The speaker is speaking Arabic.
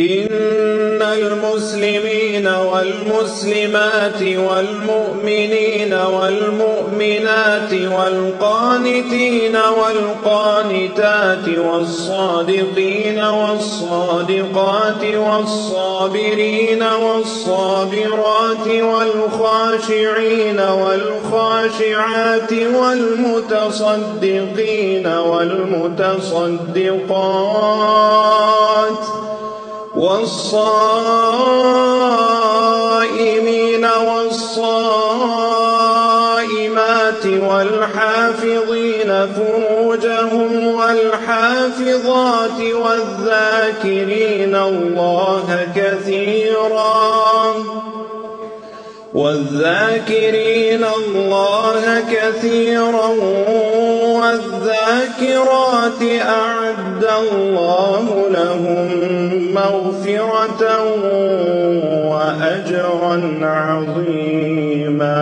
إن المسلمين والمسلمات والمؤمنين والمؤمنات والقانتين والقانتات والصادقين والصادقات والصابرين والصابرات والخاشعين والخاشعات والمتصدقين والمتصدقات والصائمين والصائمات والحافظين فروجهم والحافظات والذاكرين الله كثيرا والذاكرات أعد الله لهم مغفرة وأجرا عظيما.